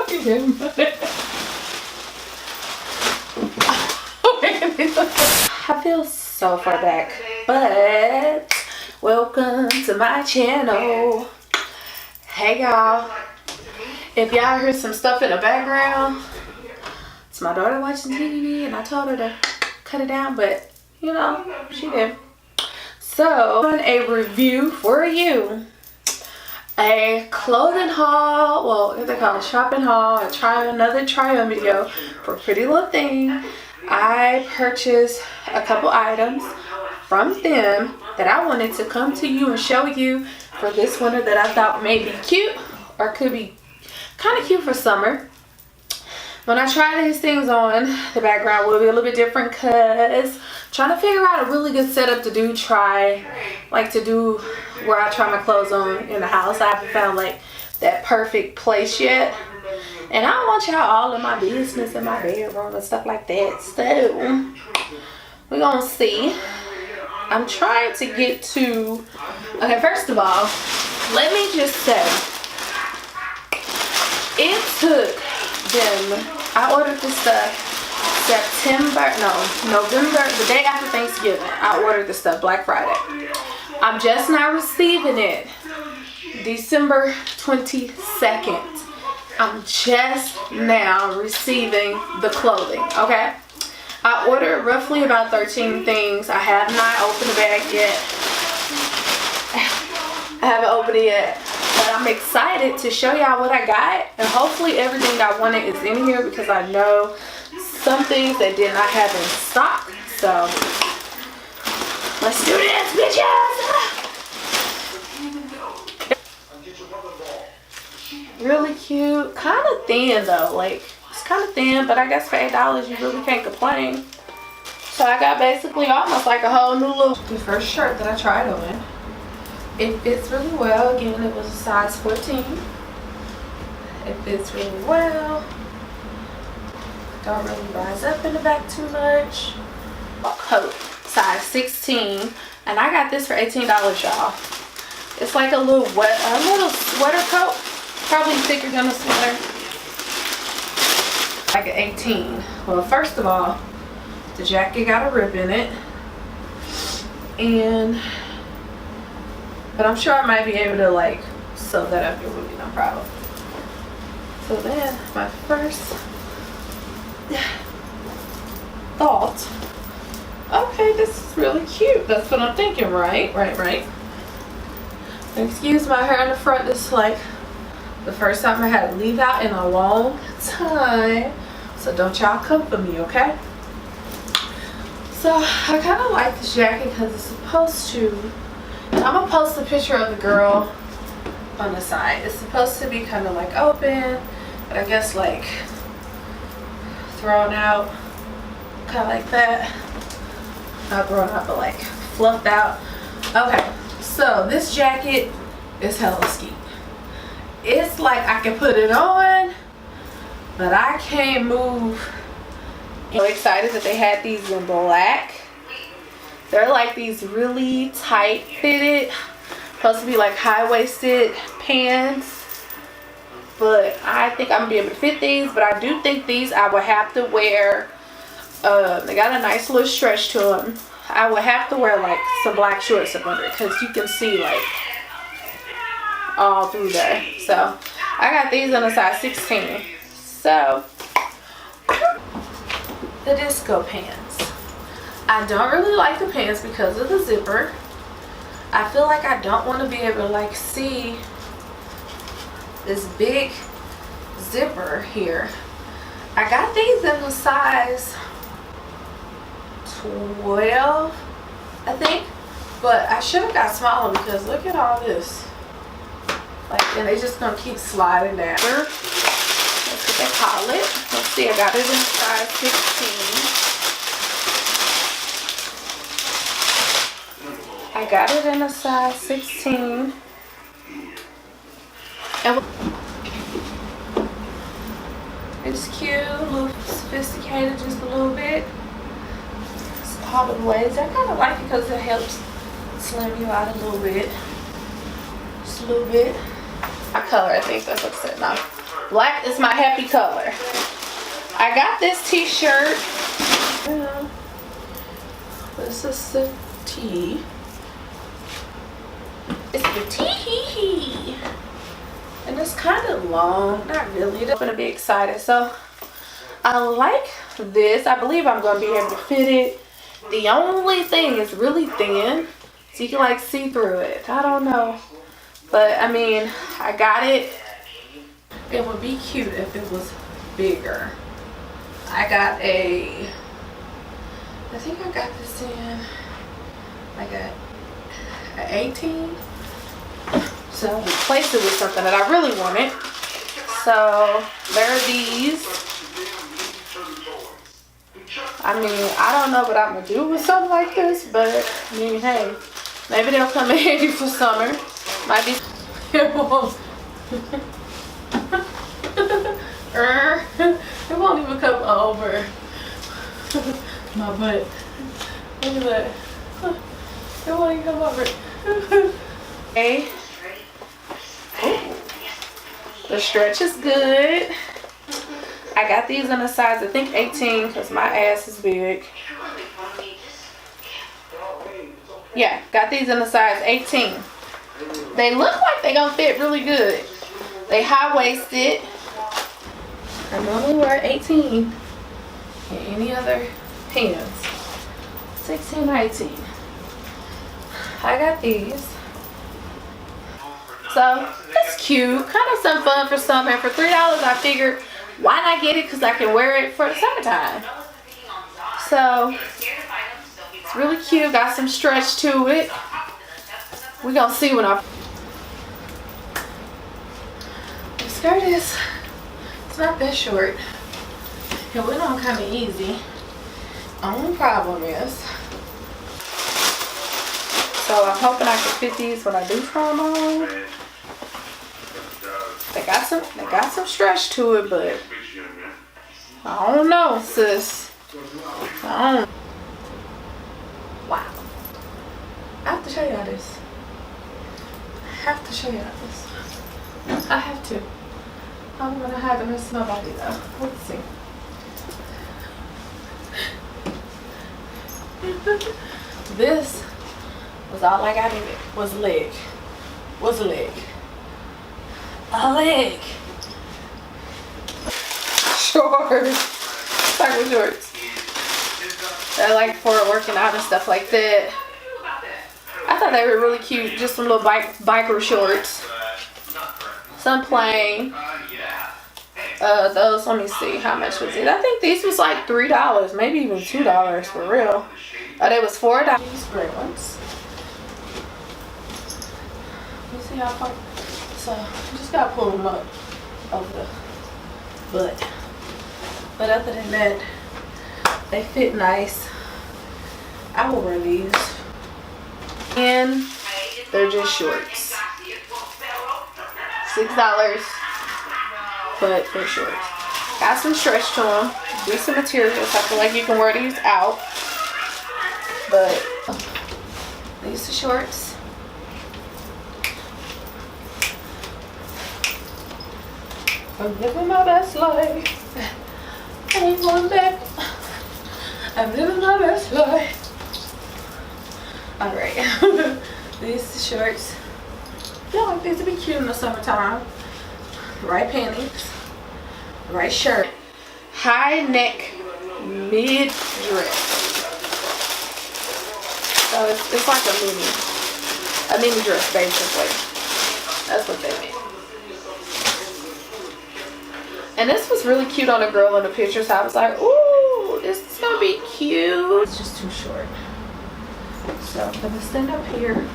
Look at him. I feel so far back, but welcome to my channel. Hey y'all. If y'all heard some stuff in the background, it's my daughter watching TV and I told her to cut it down, but you know, she did. So, on a review for you. A clothing haul, well, what they call it, shopping haul, another try on video for Pretty Little Thing. I purchased a couple items from them that I wanted to come to you and show you for this winter that I thought may be cute or could be kind of cute for summer. When I try these things on, the background will be a little bit different because trying to figure out a really good setup to do where I try my clothes on in the house. I haven't found like that perfect place yet. And I don't want y'all all in my business in my bedroom and stuff like that. So, we're going to see. I'm trying to get to... Okay, first of all, let me just say, it took them... I ordered this stuff November, the day after Thanksgiving. I ordered this stuff, Black Friday. I'm just now receiving it December 22nd. I'm just now receiving the clothing, okay? I ordered roughly about 13 things. I have not opened the bag yet. I haven't opened it yet. But I'm excited to show y'all what I got. And hopefully everything I wanted is in here because I know some things that did not have in stock. So, let's do this, bitches! Really cute. Kind of thin though. Like, it's kind of thin, but I guess for $8 you really can't complain. So I got basically almost like a whole new look. The first shirt that I tried on, it fits really well. Again, it was a size 14. It fits really well. Don't really rise up in the back too much. Coat, size 16. And I got this for $18, y'all. It's like a little sweater coat. Probably thicker than a sweater. Like an 18. Well, first of all, the jacket got a rip in it. But I'm sure I might be able to like sew that up. It would be no problem. So then my first thought, okay, this is really cute. That's what I'm thinking, right? Right. Excuse my hair in the front. This is like the first time I had to leave out in a long time. So don't y'all come for me, okay? So I kind of like this jacket because it's supposed to... I'm gonna post a picture of the girl on the side. It's supposed to be kind of like open, but I guess like thrown out, kind of like that. Not thrown out, but like fluffed out. Okay, so this jacket is hella ski. It's like I can put it on, but I can't move. I'm so excited that they had these in black. They're like these really tight fitted, supposed to be like high-waisted pants. But I think I'm gonna be able to fit these. But I do think these I would have to wear, they got a nice little stretch to them. I would have to wear like some black shorts up under it because you can see like all through there. So I got these in a size 16. So the disco pants. I don't really like the pants because of the zipper. I feel like I don't want to be able to like see this big zipper here. I got these in the size 12, I think, but I should have got smaller because look at all this. Like, and they just gonna keep sliding down. That's what they call it. Let's see, I got it in size 16. I got it in a size 16. And it's cute, a little sophisticated, just a little bit. It's all the ways. I kind of like it because it helps slim you out a little bit. Just a little bit. My color, I think that's what I said. No. Black is my happy color. I got this t-shirt. This is the tee. It's the tee. And it's kind of long. Not really. I'm going to be excited. So, I like this. I believe I'm going to be able to fit it. The only thing is really thin. So you can like see through it. I don't know. But, I mean, I got it. It would be cute if it was bigger. I got I think I got this in like a 18. So replace it with something that I really wanted. So there are these. I mean, I don't know what I'm gonna do with something like this, but I mean, hey, maybe they'll come in handy for summer. Might be. It won't even come over my butt. Look at that. It won't even come over. Okay. Ooh. The stretch is good. I got these in a size, I think 18, because my ass is big. Yeah, got these in a size 18. They look like they're gonna fit really good. They high-waisted. I normally wear 18 in any other pants. 16 or 18. I got these. So it's cute. Kind of some fun for summer. And for $3, I figured why not get it, because I can wear it for the summertime. So it's really cute. Got some stretch to it. We're gonna see when I. The skirt is. It's not that short. It went on kind of easy. Only problem is, so I'm hoping I can fit these when I do try them on. They got some stretch to it, but I don't know, sis. I don't. Wow. I have to show y'all this. I have to. I'm gonna hide the rest of my body though. Let's see. This was all I got in it. Was a leg. A leg. Shorts. Cycle shorts. They're like for working out and stuff like that. I thought they were really cute. Just some little biker shorts. Some plain. Those, let me see, how much was it? I think these was like $3, maybe even $2 for real. It was $4. These gray ones. You see how far? So you just gotta pull them up over the butt. But other than that, they fit nice. I will wear these. And they're just shorts. $6. But they're shorts. Got some stretch to them. Decent materials. I feel like you can wear these out. But these are shorts. I'm living my best life. I ain't going back. I'm living my best life. Alright. These are shorts. I feel like these would be cute in the summertime. Right panties, right shirt, high neck, mid dress. So it's like a mini dress basically. That's what they mean. And this was really cute on a girl in the pictures. I was like, ooh, this is gonna be cute. It's just too short. So I'm gonna stand up here,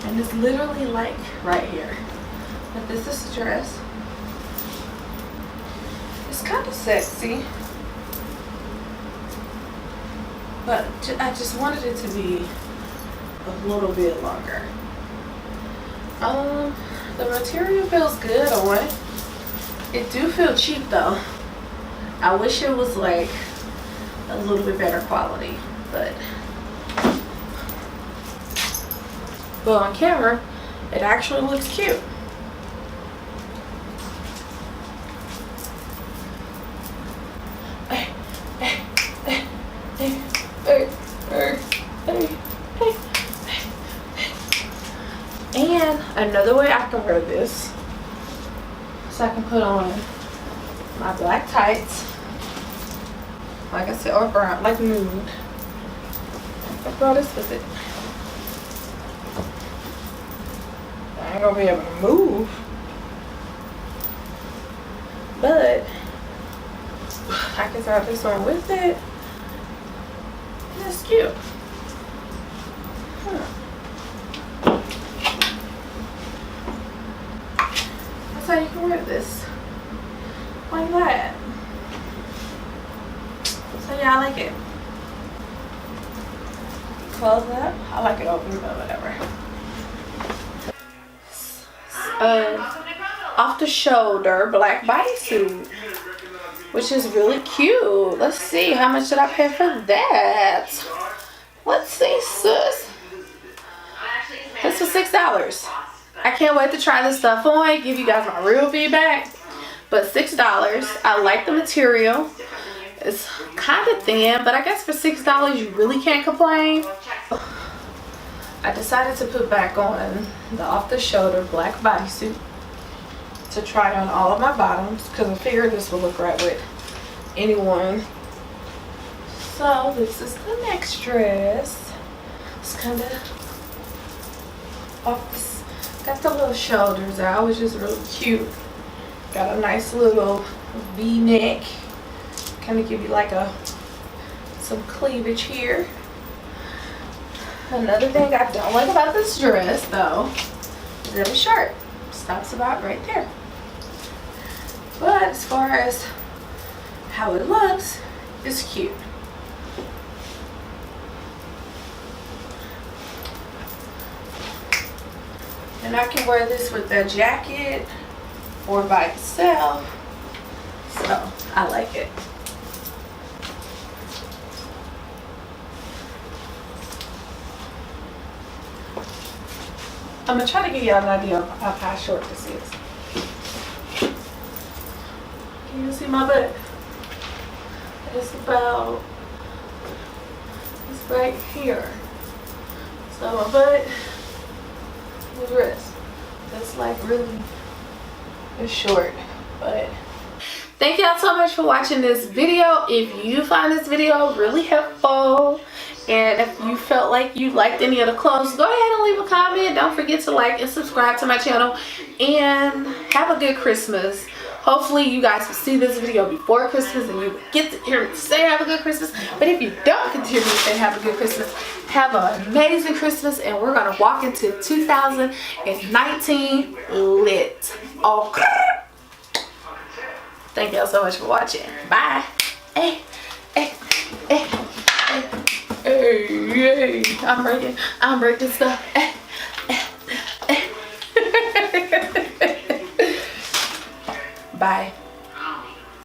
and it's literally like right here. But this is a dress. It's kind of sexy. But I just wanted it to be a little bit longer. The material feels good on it. It do feel cheap though. I wish it was like a little bit better quality, but on camera, it actually looks cute. And another way I can wear this, so I can put on my black tights, like I said, or brown, like nude. I brought this with it. I ain't gonna be able to move, but I can throw this on with it. That's cute. That's how you can wear this. Like that. So yeah, I like it. Close up. I like it open, but whatever. Off the shoulder black bodysuit, which is really cute. Let's see, how much did I pay for that? Let's see, sis. This was $6. I can't wait to try this stuff on, give you guys my real feedback. But $6. I like the material. It's kind of thin, but I guess for $6 you really can't complain. I decided to put back on the off the shoulder black bodysuit to try on all of my bottoms, because I figured this would look right with anyone. So this is the next dress. It's kind of off this, got the little shoulders out, which is really cute. Got a nice little V-neck, kind of give you like some cleavage here. Another thing I don't like about this dress though is that it's short. Stops about right there. But as far as how it looks, it's cute. And I can wear this with a jacket or by itself. So I like it. I'm gonna try to give y'all an idea of how short this is. Can you see my butt? It's about, it's right here. So my butt, the dress, that's like really, it's short, but. Thank y'all so much for watching this video. If you find this video really helpful, and if you felt like you liked any of the clothes, go ahead and leave a comment. Don't forget to like and subscribe to my channel, and have a good Christmas. Hopefully you guys will see this video before Christmas and you get to hear me say have a good Christmas. But if you don't continue to say have a good Christmas, have an amazing Christmas, and we're gonna walk into 2019 lit. Okay. Thank y'all so much for watching. Bye. Hey, hey, hey, hey, hey, hey. I'm breaking stuff. Hey, hey, hey. Bye.